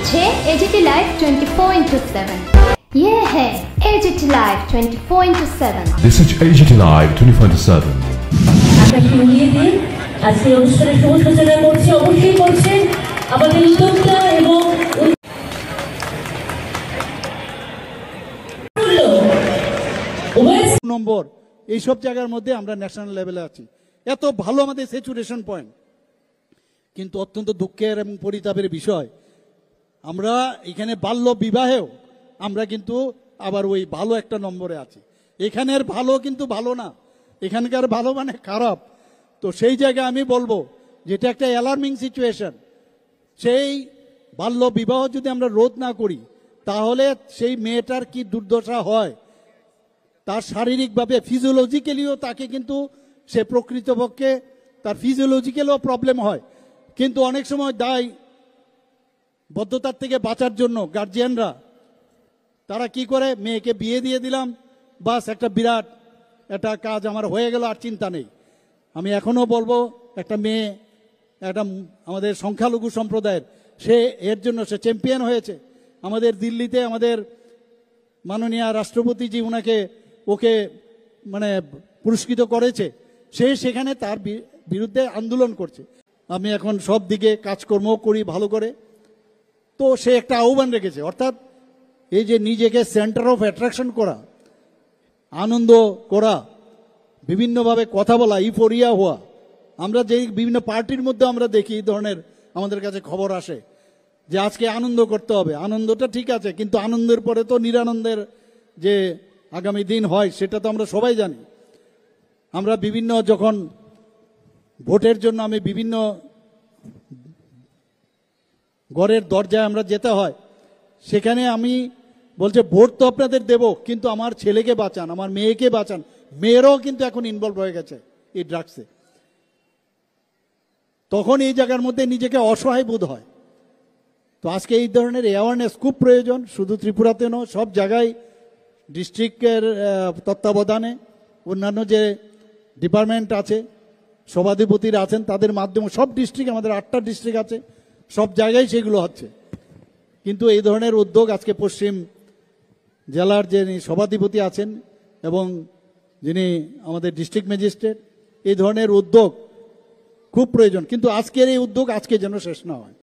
হচ্ছে AGT live 24/7। ये है AGT Live 24/7। This is AGT Live 24/7। আপনাকে নিয়ে দিন আজকে অনুষ্ঠানের শুভ সূচনা করছি, অবশ্যই করছেন আমাদের উদ্যোক্তা এবং নম্বর এইসব জায়গার মধ্যে আমরা ন্যাশনাল লেভেলে আছি। এত ভালো আমাদের স্যাচুরেশন পয়েন্ট, কিন্তু অত্যন্ত দুঃখের এবং পরিতাপের বিষয় আমরা এখানে বাল্য বিবাহেও আমরা কিন্তু আবার ওই ভালো একটা নম্বরে আছি। এখানের ভালো কিন্তু ভালো না, এখানকার ভালো মানে খারাপ। তো সেই জায়গায় আমি বলবো যেটা একটা অ্যালার্মিং সিচুয়েশন। সেই বাল্য বিবাহ যদি আমরা রোধ না করি তাহলে সেই মেয়েটার কি দুর্দশা হয়, তার শারীরিকভাবে ফিজিওলজিক্যালিও তাকে কিন্তু সে প্রকৃতপক্ষে তার ফিজিওলজিক্যালও প্রবলেম হয়। কিন্তু অনেক সময় দায় বদ্ধতার থেকে বাঁচার জন্য গার্জিয়ানরা তারা কি করে, মেয়েকে বিয়ে দিয়ে দিলাম, বাস একটা বিরাট একটা কাজ আমার হয়ে গেল, আর চিন্তা নেই। আমি এখনও বলবো একটা মেয়ে একটা আমাদের সংখ্যালঘু সম্প্রদায়ের সে এর জন্য সে চ্যাম্পিয়ন হয়েছে। আমাদের দিল্লিতে আমাদের মাননীয় রাষ্ট্রপতিজি ওকে মানে পুরস্কৃত করেছে, সে সেখানে তার বিরুদ্ধে আন্দোলন করছে। আমি এখন সব দিকে কাজকর্ম করি ভালো করে। তো সে একটা আহ্বান রেখেছে, অর্থাৎ এই যে নিজেকে সেন্টার অফ অ্যাট্রাকশন করা, আনন্দ করা, বিভিন্নভাবে কথা বলা, ইফোরিয়া হওয়া, আমরা যেই বিভিন্ন পার্টির মধ্যে আমরা দেখি এই ধরনের আমাদের কাছে খবর আসে যে আজকে আনন্দ করতে হবে। আনন্দটা ঠিক আছে, কিন্তু আনন্দের পরে তো নিরানন্দের যে আগামী দিন হয় সেটা তো আমরা সবাই জানি। আমরা বিভিন্ন যখন ভোটের জন্য আমি বিভিন্ন ঘরের দরজায় আমরা যেতে হয়, সেখানে আমি বলছে ভোট তো আপনাদের দেব, কিন্তু আমার ছেলেকে বাঁচান, আমার মেয়েকে বাঁচান। মেয়েরাও কিন্তু এখন ইনভলভ হয়ে গেছে এই ড্রাগসে। তখন এই জায়গার মধ্যে নিজেকে অসহায় বোধ হয়। তো আজকে এই ধরনের অ্যাওয়ারনেস খুব প্রয়োজন, শুধু ত্রিপুরাতে নয়, সব জায়গায় ডিস্ট্রিক্টের তত্ত্বাবধানে অন্যান্য যে ডিপার্টমেন্ট আছে, সভাধিপতিরা আছেন, তাদের মাধ্যমে সব ডিস্ট্রিক্ট, আমাদের 8টা ডিস্ট্রিক্ট আছে, সব জায়গায় সেগুলো হচ্ছে। কিন্তু এই ধরনের উদ্যোগ আজকে পশ্চিম জেলার যিনি সভাধিপতি আছেন এবং যিনি আমাদের ডিস্ট্রিক্ট ম্যাজিস্ট্রেট, এই ধরনের উদ্যোগ খুব প্রয়োজন। কিন্তু আজকের এই উদ্যোগ আজকে যেন শেষ না হয়।